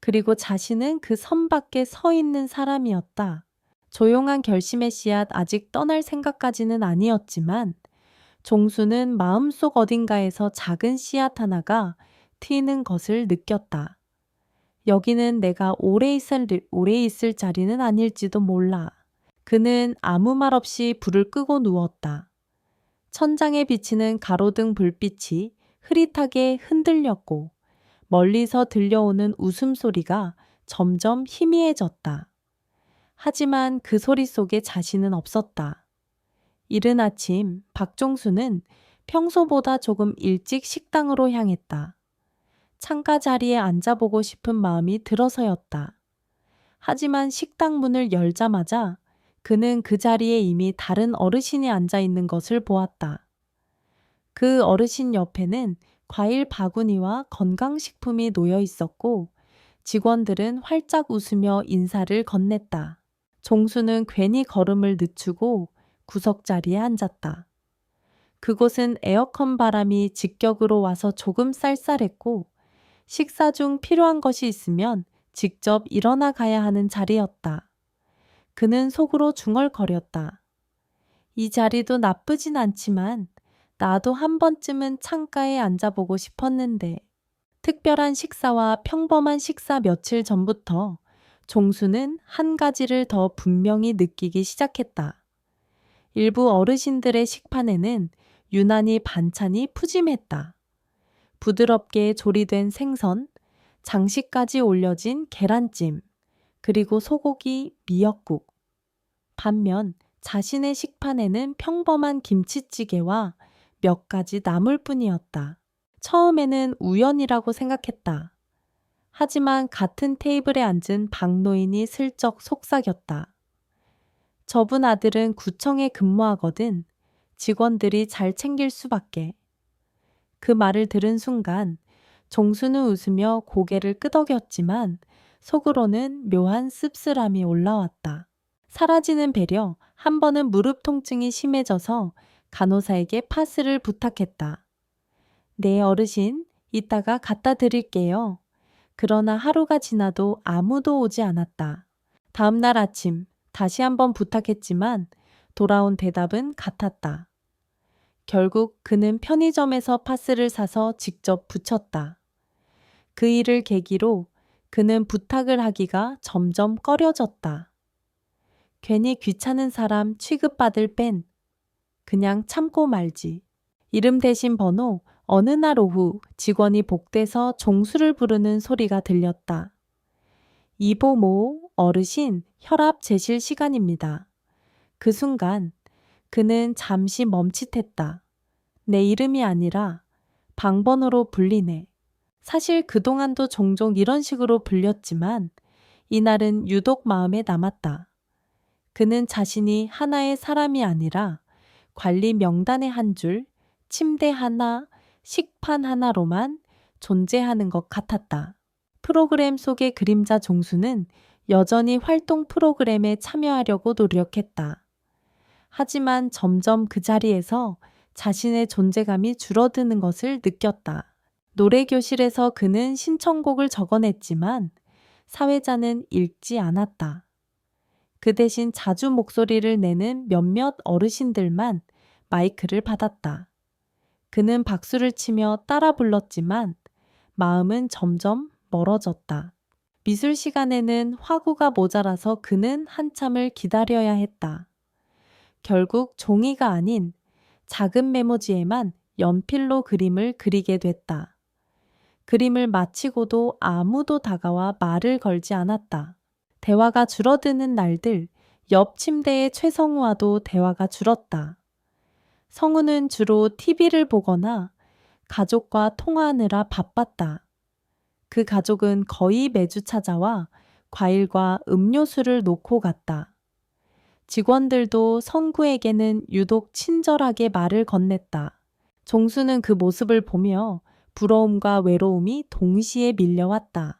그리고 자신은 그 선 밖에 서 있는 사람이었다. 조용한 결심의 씨앗 아직 떠날 생각까지는 아니었지만 종수는 마음속 어딘가에서 작은 씨앗 하나가 트이는 것을 느꼈다. 여기는 내가 오래 있을 자리는 아닐지도 몰라. 그는 아무 말 없이 불을 끄고 누웠다. 천장에 비치는 가로등 불빛이 흐릿하게 흔들렸고 멀리서 들려오는 웃음소리가 점점 희미해졌다. 하지만 그 소리 속에 자신은 없었다. 이른 아침 박종수는 평소보다 조금 일찍 식당으로 향했다. 창가 자리에 앉아보고 싶은 마음이 들어서였다. 하지만 식당 문을 열자마자 그는 그 자리에 이미 다른 어르신이 앉아 있는 것을 보았다. 그 어르신 옆에는 과일 바구니와 건강식품이 놓여 있었고 직원들은 활짝 웃으며 인사를 건넸다. 종수는 괜히 걸음을 늦추고 구석 자리에 앉았다. 그곳은 에어컨 바람이 직격으로 와서 조금 쌀쌀했고 식사 중 필요한 것이 있으면 직접 일어나 가야 하는 자리였다. 그는 속으로 중얼거렸다. 이 자리도 나쁘진 않지만 나도 한 번쯤은 창가에 앉아보고 싶었는데. 특별한 식사와 평범한 식사 며칠 전부터 종수는 한 가지를 더 분명히 느끼기 시작했다. 일부 어르신들의 식판에는 유난히 반찬이 푸짐했다. 부드럽게 조리된 생선, 장식까지 올려진 계란찜, 그리고 소고기, 미역국. 반면 자신의 식판에는 평범한 김치찌개와 몇 가지 나물뿐이었다. 처음에는 우연이라고 생각했다. 하지만 같은 테이블에 앉은 박노인이 슬쩍 속삭였다. 저분 아들은 구청에 근무하거든. 직원들이 잘 챙길 수밖에. 그 말을 들은 순간 종수는 웃으며 고개를 끄덕였지만 속으로는 묘한 씁쓸함이 올라왔다. 사라지는 배려, 한 번은 무릎 통증이 심해져서 간호사에게 파스를 부탁했다. 네, 어르신, 이따가 갖다 드릴게요. 그러나 하루가 지나도 아무도 오지 않았다. 다음 날 아침 다시 한번 부탁했지만 돌아온 대답은 같았다. 결국 그는 편의점에서 파스를 사서 직접 붙였다. 그 일을 계기로 그는 부탁을 하기가 점점 꺼려졌다. 괜히 귀찮은 사람 취급받을 뺀 그냥 참고 말지. 이름 대신 번호. 어느 날 오후 직원이 복대서 종수를 부르는 소리가 들렸다. 이보모, 어르신, 혈압 재실 시간입니다. 그 순간 그는 잠시 멈칫했다. 내 이름이 아니라 방번호로 불리네. 사실 그동안도 종종 이런 식으로 불렸지만 이날은 유독 마음에 남았다. 그는 자신이 하나의 사람이 아니라 관리 명단의 한 줄, 침대 하나, 식판 하나로만 존재하는 것 같았다. 프로그램 속의 그림자 종수는 여전히 활동 프로그램에 참여하려고 노력했다. 하지만 점점 그 자리에서 자신의 존재감이 줄어드는 것을 느꼈다. 노래교실에서 그는 신청곡을 적어냈지만 사회자는 읽지 않았다. 그 대신 자주 목소리를 내는 몇몇 어르신들만 마이크를 받았다. 그는 박수를 치며 따라 불렀지만 마음은 점점 멀어졌다. 미술 시간에는 화구가 모자라서 그는 한참을 기다려야 했다. 결국 종이가 아닌 작은 메모지에만 연필로 그림을 그리게 됐다. 그림을 마치고도 아무도 다가와 말을 걸지 않았다. 대화가 줄어드는 날들, 옆 침대의 최성우와도 대화가 줄었다. 성우는 주로 TV를 보거나 가족과 통화하느라 바빴다. 그 가족은 거의 매주 찾아와 과일과 음료수를 놓고 갔다. 직원들도 성구에게는 유독 친절하게 말을 건넸다. 종수는 그 모습을 보며 부러움과 외로움이 동시에 밀려왔다.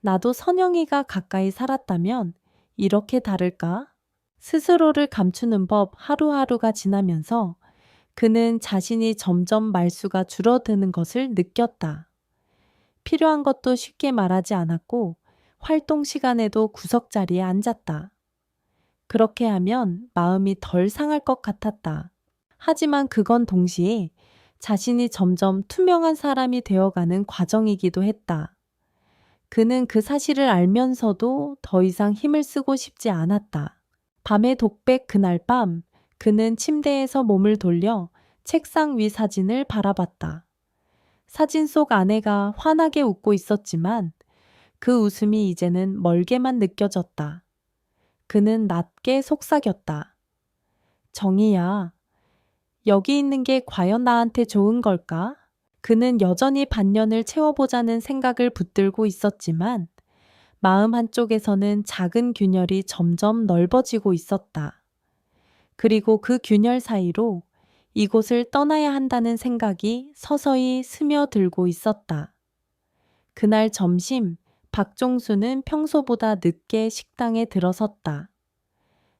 나도 선영이가 가까이 살았다면 이렇게 다를까? 스스로를 감추는 법 하루하루가 지나면서 그는 자신이 점점 말수가 줄어드는 것을 느꼈다. 필요한 것도 쉽게 말하지 않았고 활동 시간에도 구석자리에 앉았다. 그렇게 하면 마음이 덜 상할 것 같았다. 하지만 그건 동시에 자신이 점점 투명한 사람이 되어가는 과정이기도 했다. 그는 그 사실을 알면서도 더 이상 힘을 쓰고 싶지 않았다. 밤의 독백 그날 밤 그는 침대에서 몸을 돌려 책상 위 사진을 바라봤다. 사진 속 아내가 환하게 웃고 있었지만 그 웃음이 이제는 멀게만 느껴졌다. 그는 낮게 속삭였다. 정희야, 여기 있는 게 과연 나한테 좋은 걸까? 그는 여전히 반년을 채워보자는 생각을 붙들고 있었지만 마음 한쪽에서는 작은 균열이 점점 넓어지고 있었다. 그리고 그 균열 사이로 이곳을 떠나야 한다는 생각이 서서히 스며들고 있었다. 그날 점심, 박종수는 평소보다 늦게 식당에 들어섰다.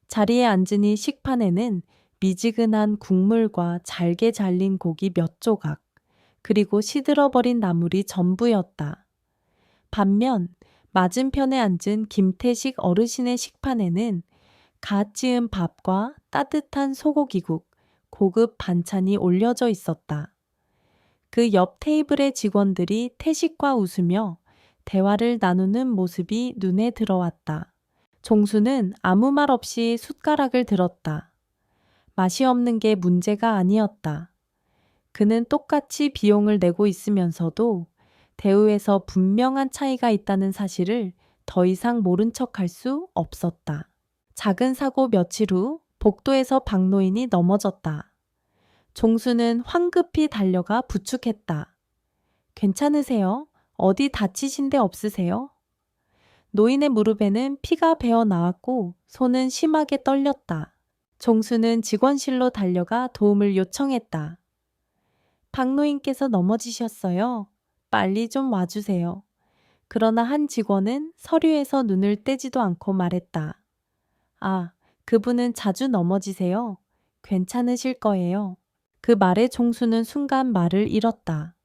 자리에 앉으니 식판에는 미지근한 국물과 잘게 잘린 고기 몇 조각, 그리고 시들어버린 나물이 전부였다. 반면 맞은편에 앉은 김태식 어르신의 식판에는 갓 지은 밥과 따뜻한 소고기국, 고급 반찬이 올려져 있었다. 그 옆 테이블의 직원들이 태식과 웃으며 대화를 나누는 모습이 눈에 들어왔다. 종수는 아무 말 없이 숟가락을 들었다. 맛이 없는 게 문제가 아니었다. 그는 똑같이 비용을 내고 있으면서도 대우에서 분명한 차이가 있다는 사실을 더 이상 모른 척할 수 없었다. 작은 사고 며칠 후 복도에서 박노인이 넘어졌다. 종수는 황급히 달려가 부축했다. 괜찮으세요? 어디 다치신 데 없으세요? 노인의 무릎에는 피가 배어 나왔고 손은 심하게 떨렸다. 종수는 직원실로 달려가 도움을 요청했다. 박노인께서 넘어지셨어요. 빨리 좀 와주세요. 그러나 한 직원은 서류에서 눈을 떼지도 않고 말했다. 아, 그분은 자주 넘어지세요. 괜찮으실 거예요. 그 말에 종수는 순간 말을 잃었다.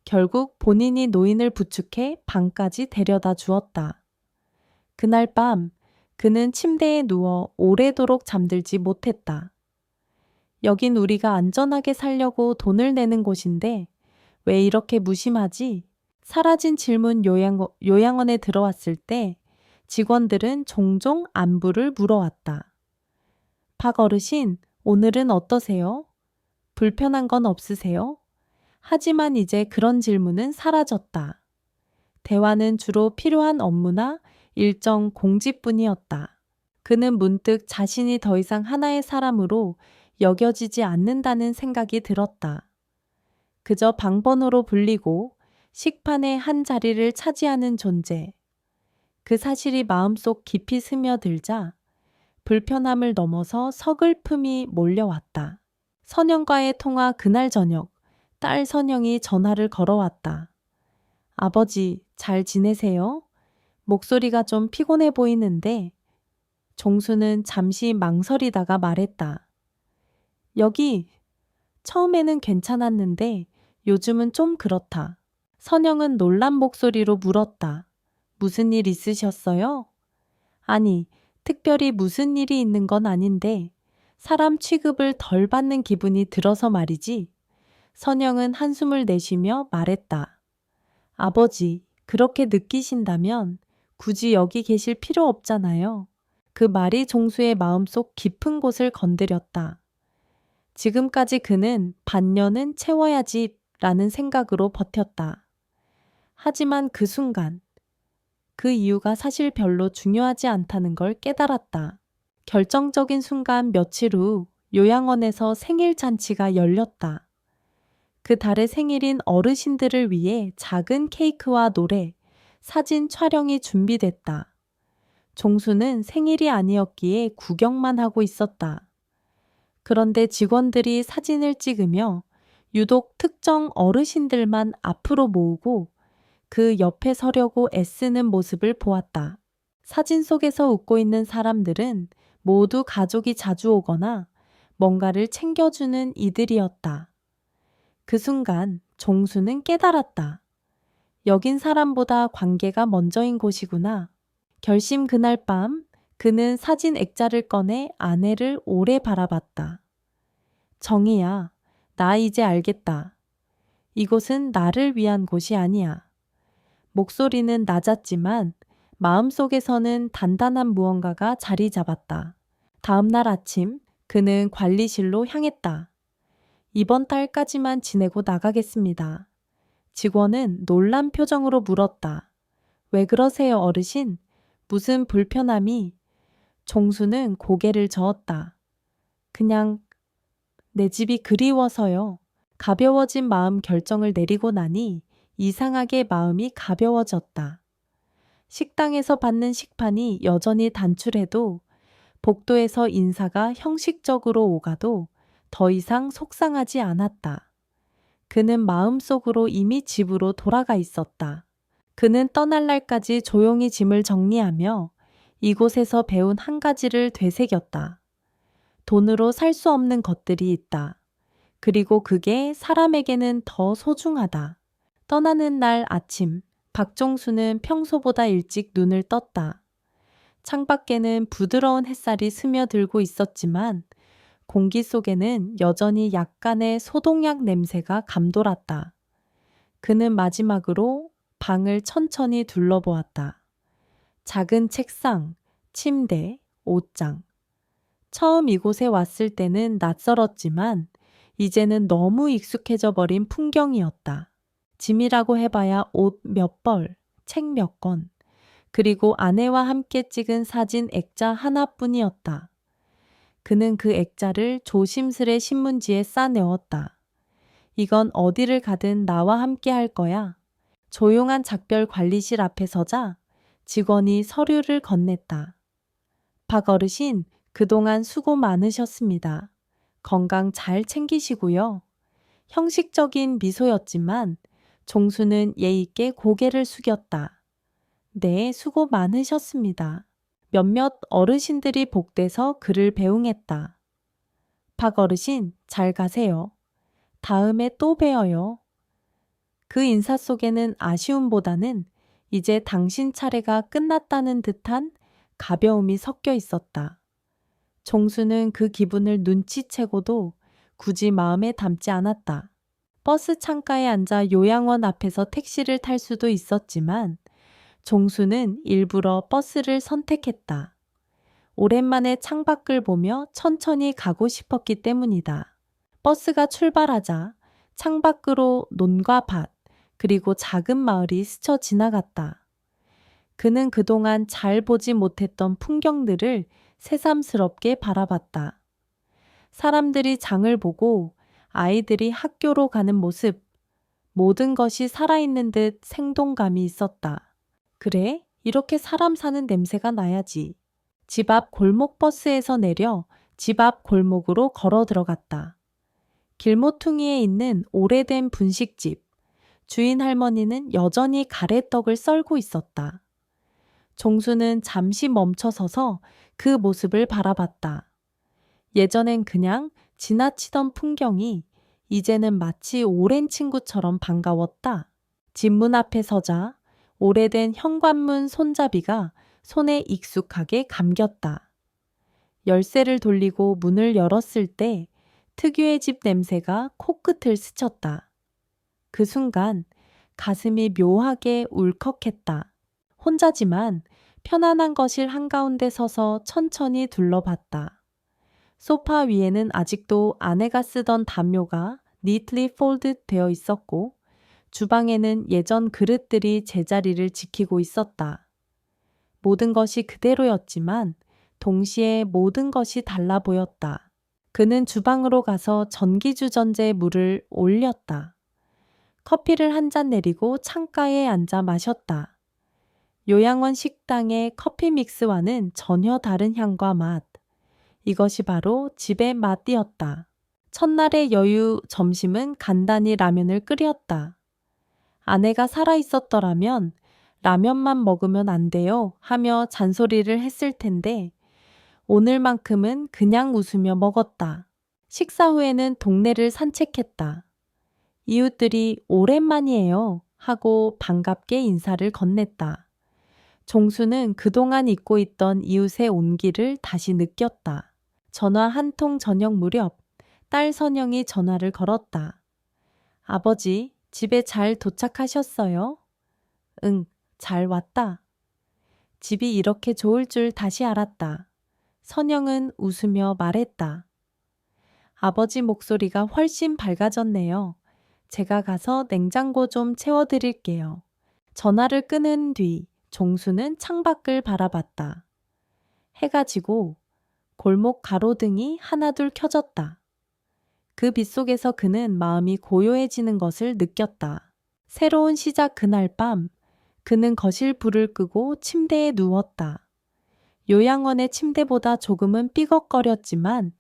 결국 본인이 노인을 부축해 방까지 데려다 주었다. 그날 밤 그는 침대에 누워 오래도록 잠들지 못했다. 여긴 우리가 안전하게 살려고 돈을 내는 곳인데 왜 이렇게 무심하지? 사라진 질문 요양원에 들어왔을 때 직원들은 종종 안부를 물어왔다. 박 어르신, 오늘은 어떠세요? 불편한 건 없으세요? 하지만 이제 그런 질문은 사라졌다. 대화는 주로 필요한 업무나 일정 공지뿐이었다. 그는 문득 자신이 더 이상 하나의 사람으로 여겨지지 않는다는 생각이 들었다. 그저 방번호로 불리고 식판의 한 자리를 차지하는 존재. 그 사실이 마음속 깊이 스며들자 불편함을 넘어서 서글픔이 몰려왔다. 선영과의 통화 그날 저녁, 딸 선영이 전화를 걸어왔다. 아버지, 잘 지내세요? 목소리가 좀 피곤해 보이는데 종수는 잠시 망설이다가 말했다. 여기, 처음에는 괜찮았는데 요즘은 좀 그렇다. 선영은 놀란 목소리로 물었다. 무슨 일 있으셨어요? 아니, 특별히 무슨 일이 있는 건 아닌데 사람 취급을 덜 받는 기분이 들어서 말이지. 선영은 한숨을 내쉬며 말했다. 아버지, 그렇게 느끼신다면 굳이 여기 계실 필요 없잖아요. 그 말이 종수의 마음속 깊은 곳을 건드렸다. 지금까지 그는 반년은 채워야지 라는 생각으로 버텼다. 하지만 그 순간, 그 이유가 사실 별로 중요하지 않다는 걸 깨달았다. 결정적인 순간 며칠 후 요양원에서 생일 잔치가 열렸다. 그 달의 생일인 어르신들을 위해 작은 케이크와 노래, 사진 촬영이 준비됐다. 종수는 생일이 아니었기에 구경만 하고 있었다. 그런데 직원들이 사진을 찍으며 유독 특정 어르신들만 앞으로 모으고 그 옆에 서려고 애쓰는 모습을 보았다. 사진 속에서 웃고 있는 사람들은 모두 가족이 자주 오거나 뭔가를 챙겨주는 이들이었다. 그 순간 종수는 깨달았다. 여긴 사람보다 관계가 먼저인 곳이구나. 결심 그날 밤 그는 사진 액자를 꺼내 아내를 오래 바라봤다. 정희야, 나 이제 알겠다. 이곳은 나를 위한 곳이 아니야. 목소리는 낮았지만 마음속에서는 단단한 무언가가 자리 잡았다. 다음 날 아침 그는 관리실로 향했다. 이번 달까지만 지내고 나가겠습니다. 직원은 놀란 표정으로 물었다. 왜 그러세요, 어르신? 무슨 불편함이? 종수는 고개를 저었다. 그냥 내 집이 그리워서요. 가벼워진 마음 결정을 내리고 나니 이상하게 마음이 가벼워졌다. 식당에서 받는 식판이 여전히 단출해도 복도에서 인사가 형식적으로 오가도 더 이상 속상하지 않았다. 그는 마음속으로 이미 집으로 돌아가 있었다. 그는 떠날 날까지 조용히 짐을 정리하며 이곳에서 배운 한 가지를 되새겼다. 돈으로 살 수 없는 것들이 있다. 그리고 그게 사람에게는 더 소중하다. 떠나는 날 아침, 박종수는 평소보다 일찍 눈을 떴다. 창밖에는 부드러운 햇살이 스며들고 있었지만 공기 속에는 여전히 약간의 소독약 냄새가 감돌았다. 그는 마지막으로 방을 천천히 둘러보았다. 작은 책상, 침대, 옷장. 처음 이곳에 왔을 때는 낯설었지만 이제는 너무 익숙해져 버린 풍경이었다. 짐이라고 해봐야 옷 몇 벌, 책 몇 권, 그리고 아내와 함께 찍은 사진 액자 하나뿐이었다. 그는 그 액자를 조심스레 신문지에 싸내었다. 이건 어디를 가든 나와 함께 할 거야. 조용한 작별 관리실 앞에 서자 직원이 서류를 건넸다. 박 어르신, 그동안 수고 많으셨습니다. 건강 잘 챙기시고요. 형식적인 미소였지만 종수는 예의 있게 고개를 숙였다. 네, 수고 많으셨습니다. 몇몇 어르신들이 복대서 그를 배웅했다. 박 어르신, 잘 가세요. 다음에 또 봬요. 그 인사 속에는 아쉬움보다는 이제 당신 차례가 끝났다는 듯한 가벼움이 섞여 있었다. 종수는 그 기분을 눈치채고도 굳이 마음에 담지 않았다. 버스 창가에 앉아 요양원 앞에서 택시를 탈 수도 있었지만 종수는 일부러 버스를 선택했다. 오랜만에 창밖을 보며 천천히 가고 싶었기 때문이다. 버스가 출발하자 창밖으로 논과 밭, 그리고 작은 마을이 스쳐 지나갔다. 그는 그동안 잘 보지 못했던 풍경들을 새삼스럽게 바라봤다. 사람들이 장을 보고 아이들이 학교로 가는 모습, 모든 것이 살아있는 듯 생동감이 있었다. 그래, 이렇게 사람 사는 냄새가 나야지. 집 앞 골목 버스에서 내려 집 앞 골목으로 걸어 들어갔다. 길모퉁이에 있는 오래된 분식집, 주인 할머니는 여전히 가래떡을 썰고 있었다. 종수는 잠시 멈춰서서 그 모습을 바라봤다. 예전엔 그냥 지나치던 풍경이 이제는 마치 오랜 친구처럼 반가웠다. 집 문 앞에 서자 오래된 현관문 손잡이가 손에 익숙하게 감겼다. 열쇠를 돌리고 문을 열었을 때 특유의 집 냄새가 코끝을 스쳤다. 그 순간 가슴이 묘하게 울컥했다. 혼자지만 편안한 거실 한가운데 서서 천천히 둘러봤다. 소파 위에는 아직도 아내가 쓰던 담요가 neatly folded 되어 있었고 주방에는 예전 그릇들이 제자리를 지키고 있었다. 모든 것이 그대로였지만 동시에 모든 것이 달라 보였다. 그는 주방으로 가서 전기주전자에 물을 올렸다. 커피를 한 잔 내리고 창가에 앉아 마셨다. 요양원 식당의 커피 믹스와는 전혀 다른 향과 맛. 이것이 바로 집의 맛이었다. 첫날의 여유 점심은 간단히 라면을 끓였다. 아내가 살아있었더라면 라면만 먹으면 안 돼요 하며 잔소리를 했을 텐데 오늘만큼은 그냥 웃으며 먹었다. 식사 후에는 동네를 산책했다. 이웃들이 오랜만이에요 하고 반갑게 인사를 건넸다. 종수는 그동안 잊고 있던 이웃의 온기를 다시 느꼈다. 전화 한 통 저녁 무렵 딸 선영이 전화를 걸었다. 아버지, 집에 잘 도착하셨어요? 응, 잘 왔다. 집이 이렇게 좋을 줄 다시 알았다. 선영은 웃으며 말했다. 아버지 목소리가 훨씬 밝아졌네요. 제가 가서 냉장고 좀 채워드릴게요. 전화를 끊은 뒤 종수는 창밖을 바라봤다. 해가 지고 골목 가로등이 하나둘 켜졌다. 그 빛 속에서 그는 마음이 고요해지는 것을 느꼈다. 새로운 시작 그날 밤 그는 거실 불을 끄고 침대에 누웠다. 요양원의 침대보다 조금은 삐걱거렸지만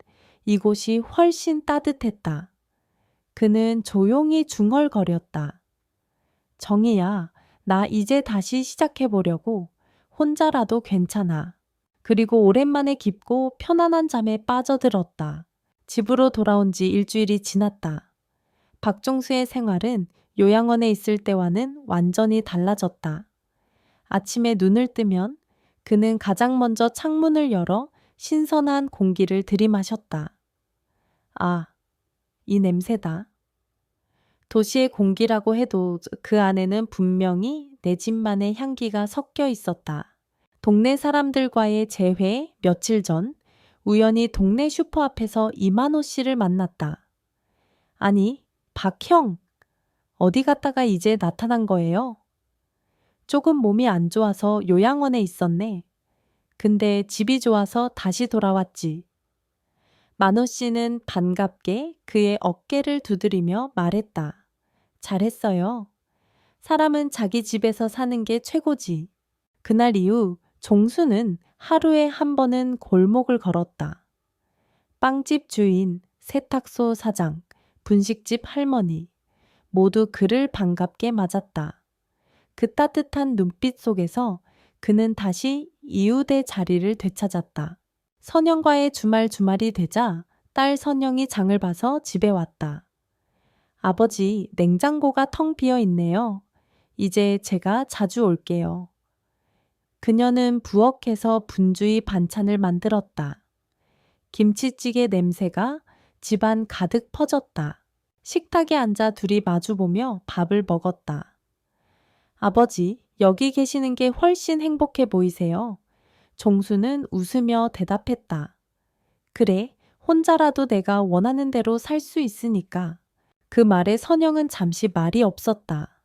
이곳이 훨씬 따뜻했다. 그는 조용히 중얼거렸다. 정희야, 나 이제 다시 시작해보려고. 혼자라도 괜찮아. 그리고 오랜만에 깊고 편안한 잠에 빠져들었다. 집으로 돌아온 지 일주일이 지났다. 박종수의 생활은 요양원에 있을 때와는 완전히 달라졌다. 아침에 눈을 뜨면 그는 가장 먼저 창문을 열어 신선한 공기를 들이마셨다. 아, 이 냄새다. 도시의 공기라고 해도 그 안에는 분명히 내 집만의 향기가 섞여 있었다. 동네 사람들과의 재회 며칠 전 우연히 동네 슈퍼 앞에서 이만호 씨를 만났다. 아니, 박형, 어디 갔다가 이제 나타난 거예요? 조금 몸이 안 좋아서 요양원에 있었네. 근데 집이 좋아서 다시 돌아왔지. 만호 씨는 반갑게 그의 어깨를 두드리며 말했다. 잘했어요. 사람은 자기 집에서 사는 게 최고지. 그날 이후 종수는 하루에 한 번은 골목을 걸었다. 빵집 주인, 세탁소 사장, 분식집 할머니 모두 그를 반갑게 맞았다. 그 따뜻한 눈빛 속에서 그는 다시 이웃의 자리를 되찾았다. 선영과의 주말이 되자 딸 선영이 장을 봐서 집에 왔다. 아버지, 냉장고가 텅 비어 있네요. 이제 제가 자주 올게요. 그녀는 부엌에서 분주히 반찬을 만들었다. 김치찌개 냄새가 집안 가득 퍼졌다. 식탁에 앉아 둘이 마주보며 밥을 먹었다. 아버지, 여기 계시는 게 훨씬 행복해 보이세요. 종수는 웃으며 대답했다. 그래, 혼자라도 내가 원하는 대로 살 수 있으니까. 그 말에 선영은 잠시 말이 없었다.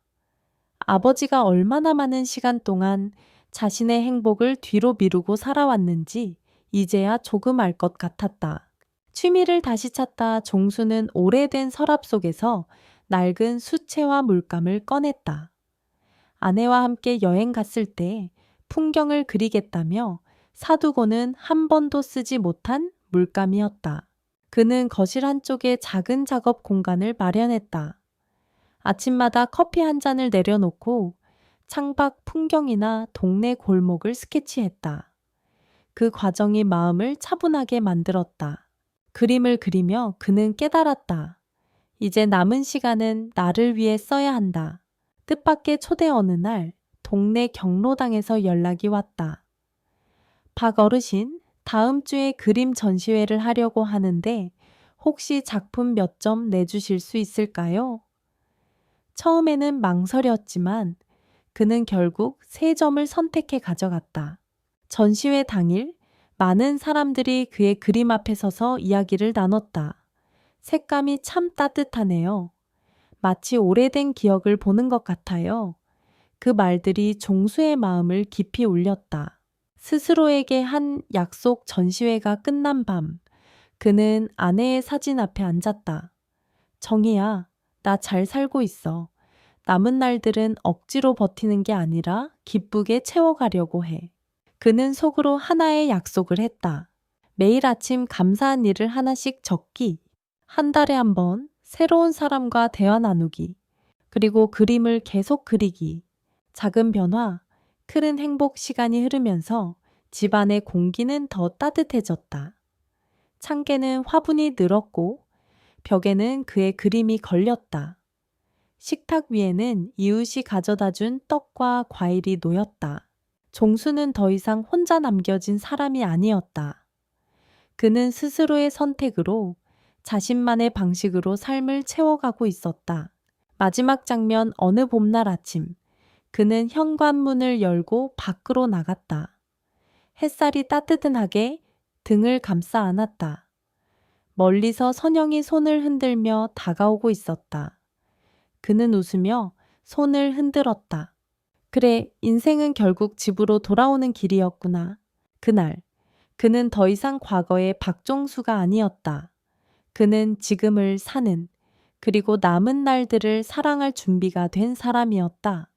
아버지가 얼마나 많은 시간 동안 자신의 행복을 뒤로 미루고 살아왔는지 이제야 조금 알 것 같았다. 취미를 다시 찾다 종수는 오래된 서랍 속에서 낡은 수채화 물감을 꺼냈다. 아내와 함께 여행 갔을 때 풍경을 그리겠다며 사두고는 한 번도 쓰지 못한 물감이었다. 그는 거실 한쪽에 작은 작업 공간을 마련했다. 아침마다 커피 한 잔을 내려놓고 창밖 풍경이나 동네 골목을 스케치했다. 그 과정이 마음을 차분하게 만들었다. 그림을 그리며 그는 깨달았다. 이제 남은 시간은 나를 위해 써야 한다. 뜻밖의 초대 어느 날 동네 경로당에서 연락이 왔다. 박 어르신, 다음 주에 그림 전시회를 하려고 하는데 혹시 작품 몇 점 내주실 수 있을까요? 처음에는 망설였지만 그는 결국 3점을 선택해 가져갔다. 전시회 당일 많은 사람들이 그의 그림 앞에 서서 이야기를 나눴다. 색감이 참 따뜻하네요. 마치 오래된 기억을 보는 것 같아요. 그 말들이 종수의 마음을 깊이 울렸다. 스스로에게 한 약속 전시회가 끝난 밤, 그는 아내의 사진 앞에 앉았다. 정희야, 나 잘 살고 있어. 남은 날들은 억지로 버티는 게 아니라 기쁘게 채워가려고 해. 그는 속으로 하나의 약속을 했다. 매일 아침 감사한 일을 하나씩 적기, 한 달에 한 번 새로운 사람과 대화 나누기, 그리고 그림을 계속 그리기. 작은 변화, 큰 행복 시간이 흐르면서 집안의 공기는 더 따뜻해졌다. 창계는 화분이 늘었고 벽에는 그의 그림이 걸렸다. 식탁 위에는 이웃이 가져다 준 떡과 과일이 놓였다. 종수는 더 이상 혼자 남겨진 사람이 아니었다. 그는 스스로의 선택으로 자신만의 방식으로 삶을 채워가고 있었다. 마지막 장면 어느 봄날 아침, 그는 현관문을 열고 밖으로 나갔다. 햇살이 따뜻하게 등을 감싸 안았다. 멀리서 선영이 손을 흔들며 다가오고 있었다. 그는 웃으며 손을 흔들었다. 그래, 인생은 결국 집으로 돌아오는 길이었구나. 그날, 그는 더 이상 과거의 박종수가 아니었다. 그는 지금을 사는, 그리고 남은 날들을 사랑할 준비가 된 사람이었다.